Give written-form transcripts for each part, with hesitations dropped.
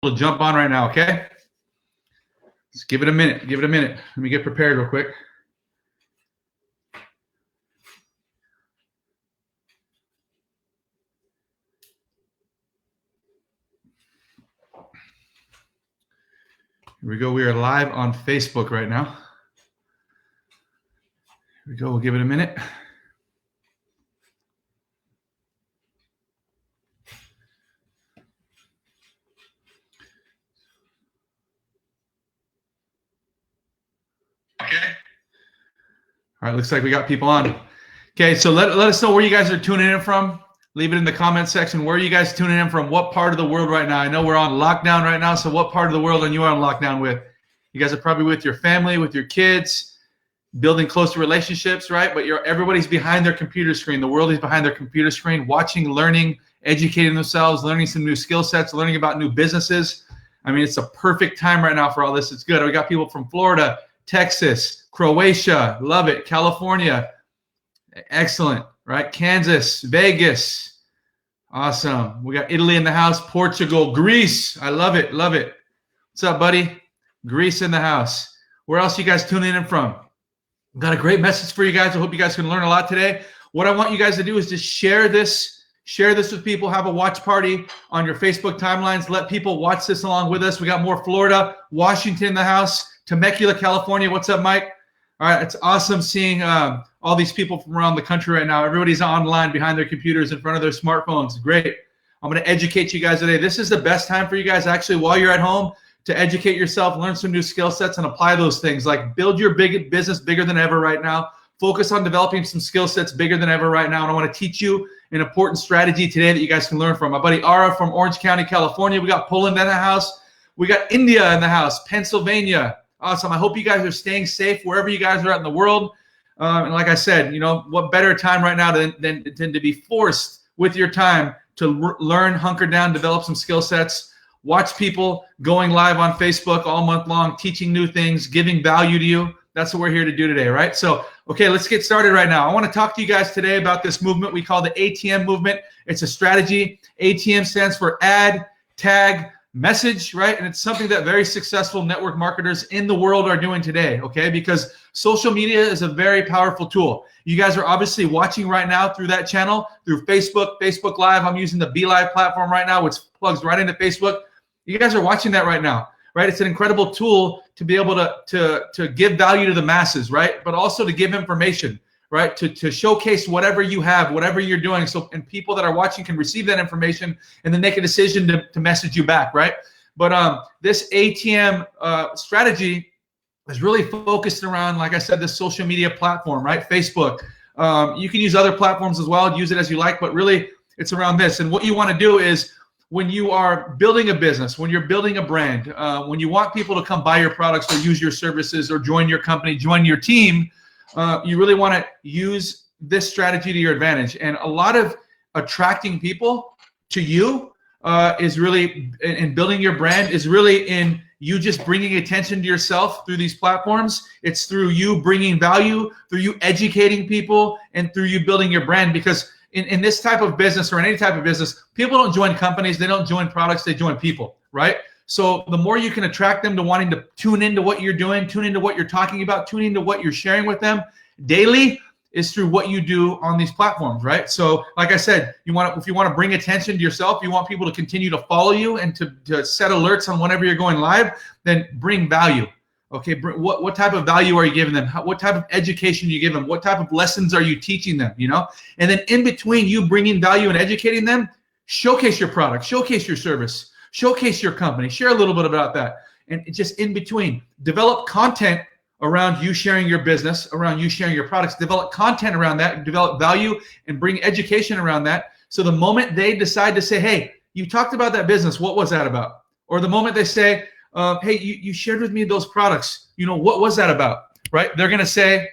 to jump on right now, okay? Just give it a minute. Give it a minute. Let me get prepared real quick. Here we go. We are live on Facebook right now. Here we go. We'll give it a minute. Okay. All right. Looks like we got people on. Okay. So let us know where you guys are tuning in from. Leave it in the comment section. Where are you guys tuning in from? What part of the world right now? I know we're on lockdown right now. So what part of the world are you on lockdown with? You guys are probably with your family, with your kids, building closer relationships, right? But everybody's behind their computer screen. The world is behind their computer screen, watching, learning, educating themselves, learning some new skill sets, learning about new businesses. I mean, it's a perfect time right now for all this. It's good. We got people from Florida, Texas, Croatia, love it, California, excellent, right? Kansas, Vegas, awesome. We got Italy in the house, Portugal, Greece. I love it, love it. What's up, buddy? Greece in the house. Where else are you guys tuning in from? Got a great message for you guys. I hope you guys can learn a lot today. What I want you guys to do is just share this with people. Have a watch party on your Facebook timelines. Let people watch this along with us. We got more Florida, Washington in the house, Temecula, California. What's up, Mike? All right, it's awesome seeing all these people from around the country right now. Everybody's online behind their computers in front of their smartphones. Great. I'm going to educate you guys today. This is the best time for you guys actually while you're at home to educate yourself, learn some new skill sets, and apply those things. Like build your big business bigger than ever right now. Focus on developing some skill sets bigger than ever right now. And I want to teach you an important strategy today that you guys can learn from. My buddy Ara from Orange County, California. We got Poland in the house. We got India in the house, Pennsylvania. Awesome. I hope you guys are staying safe wherever you guys are at in the world. And like I said, you know, what better time right now than to be forced with your time to learn, hunker down, develop some skill sets, watch people going live on Facebook all month long, teaching new things, giving value to you. That's what we're here to do today, right? So, okay, let's get started right now. I want to talk to you guys today about this movement we call the ATM movement. It's a strategy. ATM stands for Add, Tag, Message, right? And it's something that very successful network marketers in the world are doing today, okay? Because social media is a very powerful tool. You guys are obviously watching right now through that channel, through Facebook Live. I'm using the Be Live platform right now, which plugs right into Facebook. You guys are watching that right now, right? It's an incredible tool to be able to give value to the masses, right? But also to give information, right? To showcase whatever you have, whatever you're doing, and people that are watching can receive that information and then make a decision to message you back, right? But this ATM strategy is really focused around, like I said, this social media platform, right? Facebook. You can use other platforms as well, use it as you like, but really it's around this. And what you want to do is, when you are building a business, when you're building a brand, when you want people to come buy your products or use your services or join your company, join your team, you really want to use this strategy to your advantage. And a lot of attracting people to you is really, in building your brand, is really in you just bringing attention to yourself through these platforms. It's through you bringing value, through you educating people, and through you building your brand. Because in this type of business or in any type of business, people don't join companies, they don't join products, they join people, right? So the more you can attract them to wanting to tune into what you're doing, tune into what you're talking about, tune into what you're sharing with them daily, is through what you do on these platforms, right? So like I said, if you want to bring attention to yourself, you want people to continue to follow you and to set alerts on whenever you're going live, then bring value. Okay, what type of value are you giving them? What type of education are you giving them? What type of lessons are you teaching them, you know? And then in between you bringing value and educating them, showcase your product, showcase your service, showcase your company, share a little bit about that. And just in between, develop content around you sharing your business, around you sharing your products, develop content around that, develop value and bring education around that. So the moment they decide to say, hey, you talked about that business, what was that about? Or the moment they say, hey, you shared with me those products, you know, what was that about, right? They're going to say,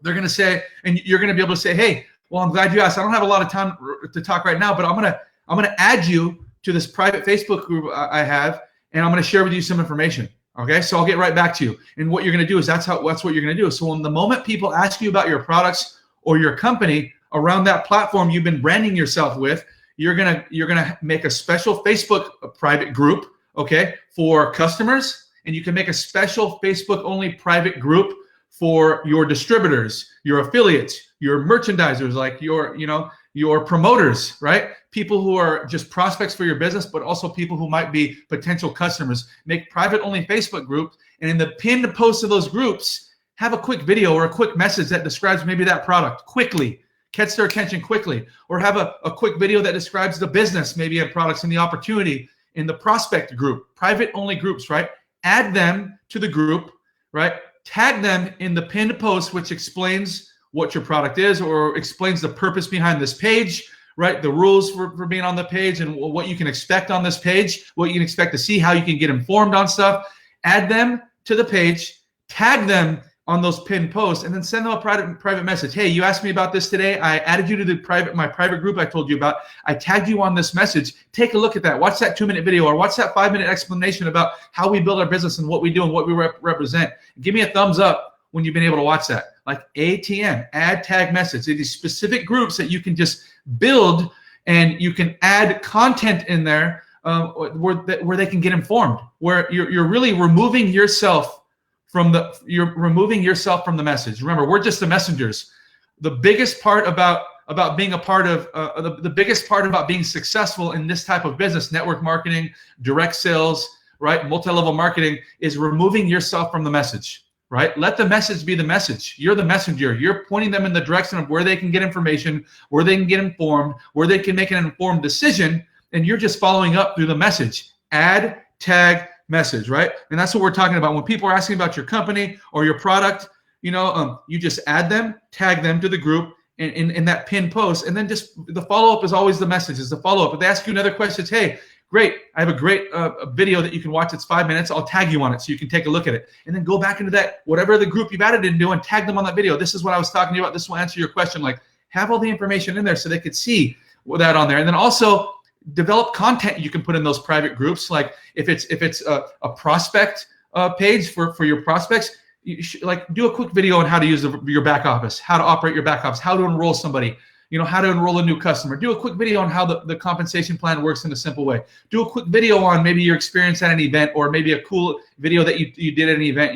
and you're going to be able to say, hey, well, I'm glad you asked. I don't have a lot of time to talk right now, but I'm going to add you to this private Facebook group I have, and I'm going to share with you some information. Okay, so I'll get right back to you. And what you're going to do is that's what you're going to do. So when the moment people ask you about your products or your company around that platform you've been branding yourself with, you're gonna make a special Facebook private group. okay, for customers, and you can make a special Facebook only private group for your distributors, your affiliates, your merchandisers, like your promoters, right? People who are just prospects for your business, but also people who might be potential customers. Make private only Facebook groups, and in the pinned posts of those groups, have a quick video or a quick message that describes maybe that product quickly, catch their attention quickly, or have a quick video that describes the business, maybe of products and the opportunity in the prospect group, private only groups, right? Add them to the group, right? Tag them in the pinned post, which explains what your product is or explains the purpose behind this page, right? The rules for being on the page and what you can expect on this page, what you can expect to see, how you can get informed on stuff. Add them to the page, tag them on those pinned posts, and then send them a private message. Hey, you asked me about this today. I added you to my private group I told you about. I tagged you on this message. Take a look at that. Watch that 2-minute video or watch that 5-minute explanation about how we build our business and what we do and what we represent. Give me a thumbs up when you've been able to watch that. Like ATM, add, tag, message. These specific groups that you can just build, and you can add content in there where they can get informed, where you're really removing yourself from the message. Remember, we're just the messengers. The biggest part about being a part of the biggest part about being successful in this type of business, network marketing, direct sales, right, multi-level marketing, is removing yourself from the message, right? Let the message be the message. You're the messenger. You're pointing them in the direction of where they can get information, where they can get informed, where they can make an informed decision, and you're just following up through the message. Add, tag, message, right? And that's what we're talking about. When people are asking about your company or your product, you just add them, tag them to the group in that pinned post, and then just the follow-up is always the message, is the follow-up. If they ask you another question, it's, hey, great, I have a great video that you can watch. It's 5 minutes. I'll tag you on it so you can take a look at it. And then go back into that, whatever the group you've added into, and tag them on that video. This is what I was talking to you about. This will answer your question. Like, have all the information in there so they could see that on there. And then also develop content you can put in those private groups. Like if it's a prospect page for your prospects, you should, like, do a quick video on how to use your back office, how to operate your back office, how to enroll somebody, how to enroll a new customer. Do a quick video on how the compensation plan works in a simple way. Do a quick video on maybe your experience at an event, or maybe a cool video that you did at an event.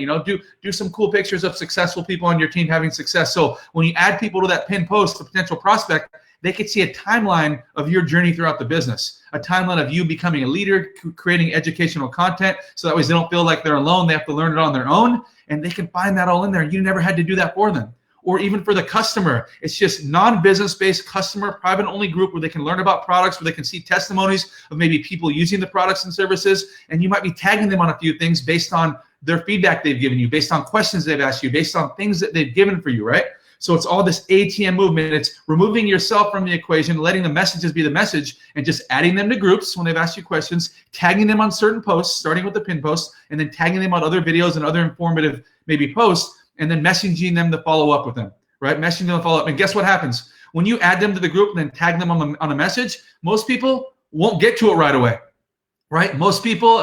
Do some cool pictures of successful people on your team having success. So when you add people to that pinned post, the potential prospect, they could see a timeline of your journey throughout the business, a timeline of you becoming a leader, creating educational content, so that way they don't feel like they're alone. They have to learn it on their own, and they can find that all in there. You never had to do that for them. Or even for the customer, it's just non-business-based customer private-only group where they can learn about products, where they can see testimonies of maybe people using the products and services, and you might be tagging them on a few things based on their feedback they've given you, based on questions they've asked you, based on things that they've given for you, right? So it's all this ATM movement. It's removing yourself from the equation, letting the messages be the message, and just adding them to groups when they've asked you questions, tagging them on certain posts, starting with the pin posts, and then tagging them on other videos and other informative maybe posts, and then messaging them to follow up with them, right? Messaging them to follow up. And guess what happens? When you add them to the group and then tag them on a message, most people won't get to it right away. Right? Most people,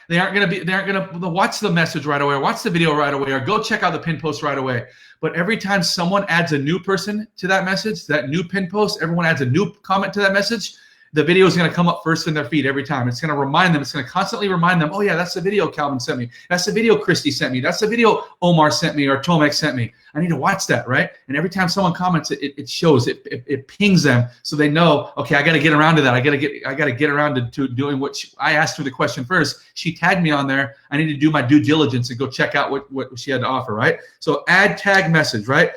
they aren't gonna watch the message right away, or watch the video right away, or go check out the pin post right away. But every time someone adds a new person to that message, that new pin post, everyone adds a new comment to that message, the video is going to come up first in their feed every time. It's going to remind them. It's going to constantly remind them, oh yeah, that's the video Calvin sent me. That's the video Christy sent me. That's the video Omar sent me or Tomek sent me. I need to watch that, right? And every time someone comments, it shows, it pings them, so they know, okay, I got to get around to that. I got to get around to doing what I asked her the question first. She tagged me on there. I need to do my due diligence and go check out what she had to offer, right? So add, tag, message, right?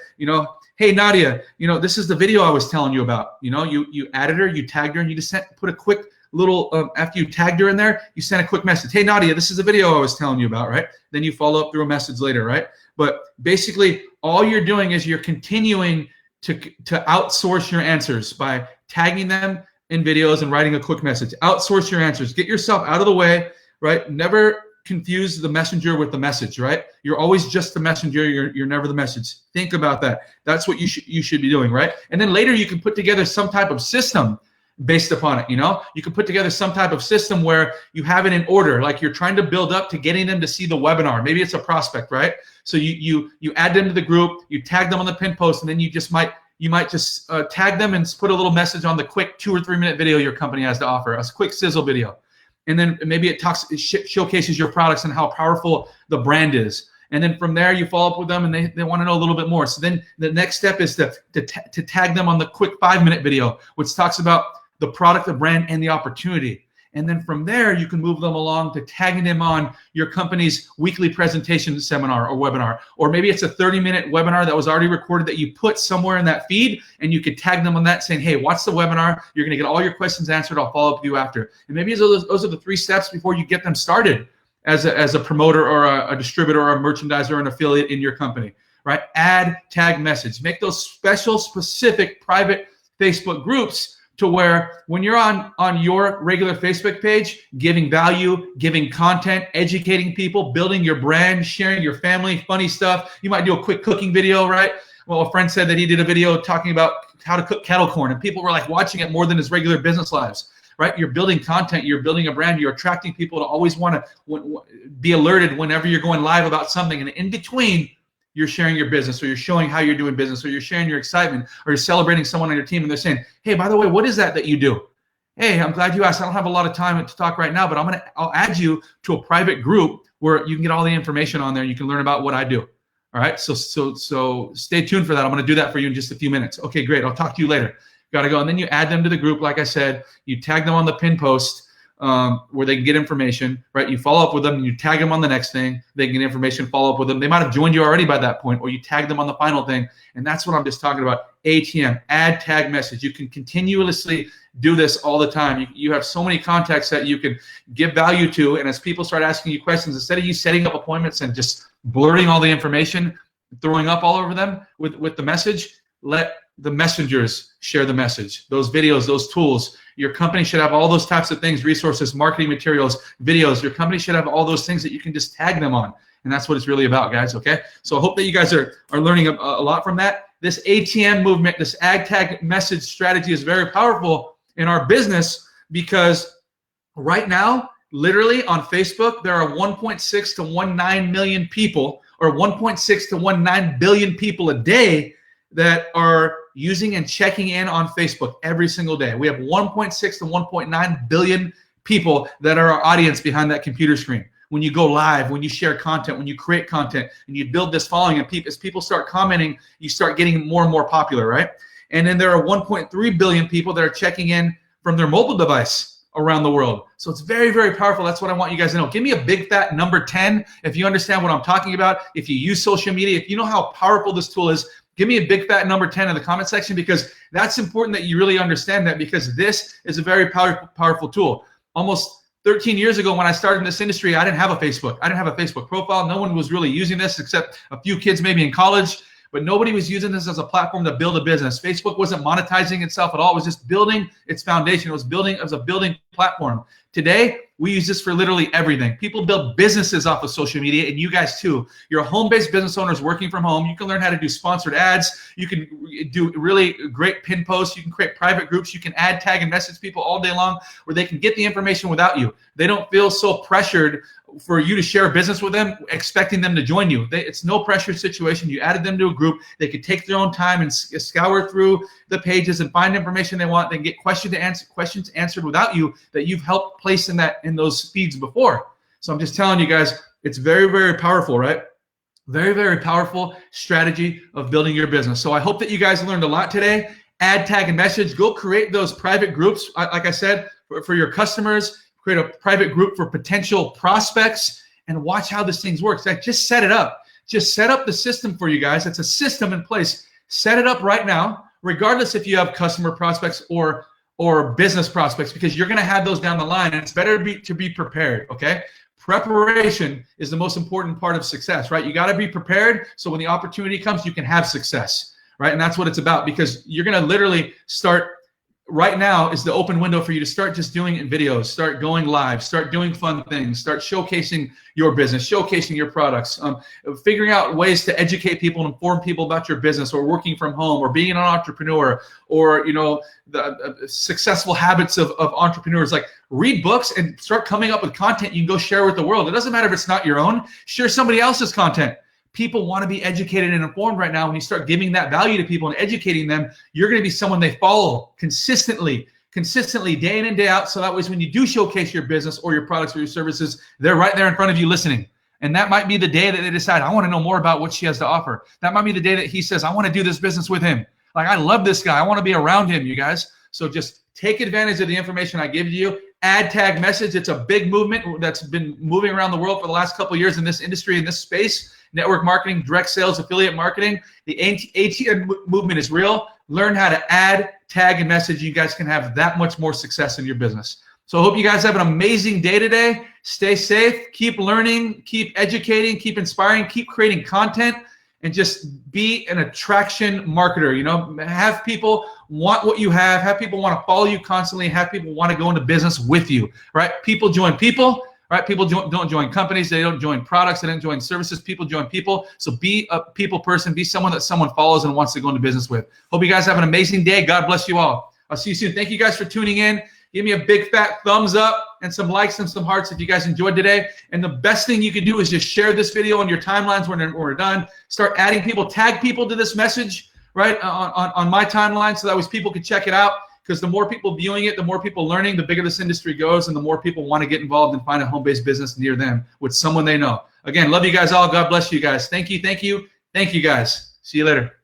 Hey, Nadia, this is the video I was telling you about. You added her, you tagged her, and you just put a quick little, after you tagged her in there, you sent a quick message. Hey, Nadia, this is the video I was telling you about, right? Then you follow up through a message later, right? But basically, all you're doing is you're continuing to outsource your answers by tagging them in videos and writing a quick message. Outsource your answers. Get yourself out of the way, right? Never confuse the messenger with the message, right? You're always just the messenger. You're never the message. Think about that. That's what you should be doing, right? And then later you can put together some type of system based upon it. You can put together some type of system where you have it in order, like you're trying to build up to getting them to see the webinar. Maybe it's a prospect, right? So you add them to the group, you tag them on the pin post, and then you might just tag them and put a little message on the quick 2 or 3 minute video your company has to offer, a quick sizzle video. And then maybe it showcases your products and how powerful the brand is. And then from there, you follow up with them and they want to know a little bit more. So then the next step is to tag them on the quick 5-minute video, which talks about the product, the brand, and the opportunity. And then from there, you can move them along to tagging them on your company's weekly presentation seminar or webinar. Or maybe it's a 30-minute webinar that was already recorded that you put somewhere in that feed, and you could tag them on that saying, hey, watch the webinar. You're going to get all your questions answered. I'll follow up with you after. And maybe those are the 3 steps before you get them started as a promoter or a distributor or a merchandiser or an affiliate in your company, right? Add, tag, message. Make those special, specific, private Facebook groups to where when you're on your regular Facebook page, giving value, giving content, educating people, building your brand, sharing your family, funny stuff. You might do a quick cooking video, right? Well, a friend said that he did a video talking about how to cook kettle corn, and people were like watching it more than his regular business lives, right? You're building content, you're building a brand, you're attracting people to always want to be alerted whenever you're going live about something. And in between, you're sharing your business, or you're showing how you're doing business, or you're sharing your excitement, or you're celebrating someone on your team and they're saying, hey, by the way, what is that you do? Hey, I'm glad you asked. I don't have a lot of time to talk right now, but I'll add you to a private group where you can get all the information on there and you can learn about what I do. All right, so stay tuned for that. I'm going to do that for you in just a few minutes. Okay, great. I'll talk to you later. Got to go. And then you add them to the group. Like I said, you tag them on the pin post where they can get information, right? You follow up with them and you tag them on the next thing. They can get information, follow up with them. They might have joined you already by that point, or you tag them on the final thing. And that's what I'm just talking about. ATM, add, tag, message. You can continuously do this all the time. You have so many contacts that you can give value to. And as people start asking you questions, instead of you setting up appointments and just blurting all the information, throwing up all over them with the message, let the messengers share the message. Those videos, those tools. Your company should have all those types of things, resources, marketing materials, videos. Your company should have all those things that you can just tag them on. And that's what it's really about, guys, okay? So I hope that you guys are learning a lot from that. This ATM movement, this ag tag message strategy is very powerful in our business because right now, literally on Facebook, there are 1.6 to 19 million people, or 1.6 to 19 billion people a day that are using and checking in on Facebook every single day. We have 1.6 to 1.9 billion people that are our audience behind that computer screen. When you go live, when you share content, when you create content, and you build this following, and as people start commenting, you start getting more and more popular, right? And then there are 1.3 billion people that are checking in from their mobile device around the world. So it's very, very powerful. That's what I want you guys to know. Give me a big fat number 10 if you understand what I'm talking about. If you use social media, if you know how powerful this tool is, give me a big fat number 10 in the comment section, because that's important that you really understand that, because this is a very powerful tool. Almost 13 years ago when I started in this industry, I didn't have a Facebook. I didn't have a Facebook profile. No one was really using this except a few kids maybe in college, but nobody was using this as a platform to build a business. Facebook wasn't monetizing itself at all. It was just building its foundation. It was a building platform. Today, we use this for literally everything. People build businesses off of social media, and you guys too. You're home-based business owners working from home. You can learn how to do sponsored ads. You can do really great pin posts. You can create private groups. You can add, tag, and message people all day long where they can get the information without you. They don't feel so pressured for you to share business with them, expecting them to join you. It's no pressure situation. You added them to a group. They could take their own time and scour through the pages and find information they want. They can get questions answered without you that you've helped place in those feeds before. So I'm just telling you guys, it's very, very powerful, right? Very, very powerful strategy of building your business. So I hope that you guys learned a lot today. Add, tag, and message. Go create those private groups, like I said, for your customers. Create a private group for potential prospects and watch how this thing works. Like, just set it up. Just set up the system for you guys. It's a system in place. Set it up right now, regardless if you have customer prospects or business prospects, because you're going to have those down the line, and it's better to be prepared, okay? Preparation is the most important part of success, right? You got to be prepared so when the opportunity comes, you can have success, right? And that's what it's about, because you're going to literally start. Right now is the open window for you to start just doing videos, start going live, start doing fun things, start showcasing your business, showcasing your products, figuring out ways to educate people and inform people about your business, or working from home, or being an entrepreneur, or the successful habits of entrepreneurs. Like, read books and start coming up with content you can go share with the world. It doesn't matter if it's not your own. Share somebody else's content. People want to be educated and informed right now. When you start giving that value to people and educating them, you're going to be someone they follow consistently consistently day in and day out. So that way when you do showcase your business or your products or your services, they're right there in front of you listening. And that might be the day that they decide, I want to know more about what she has to offer. That might be the day that he says, I want to do this business with him. Like, I love this guy. I want to be around him, you guys. So just take advantage of the information I give you. Add, tag, message. It's a big movement that's been moving around the world for the last couple of years in this industry, in this space. Network marketing, direct sales, affiliate marketing. The ATM movement is real. Learn how to add, tag, and message. You guys can have that much more success in your business. So I hope you guys have an amazing day today. Stay safe, keep learning, keep educating, keep inspiring, keep creating content, and just be an attraction marketer. You know, have people want what you have people want to follow you constantly, have people want to go into business with you, right? People join people, right? People don't join companies, they don't join products, they don't join services, people join people. So be a people person, be someone that someone follows and wants to go into business with. Hope you guys have an amazing day. God bless you all. I'll see you soon. Thank you guys for tuning in. Give me a big fat thumbs up and some likes and some hearts if you guys enjoyed today. And the best thing you can do is just share this video on your timelines when we're done. Start adding people, tag people to this message, right, on my timeline, so that way people can check it out. Because the more people viewing it, the more people learning, the bigger this industry goes, and the more people want to get involved and find a home-based business near them with someone they know. Again, love you guys all. God bless you guys. Thank you, thank you, thank you guys. See you later.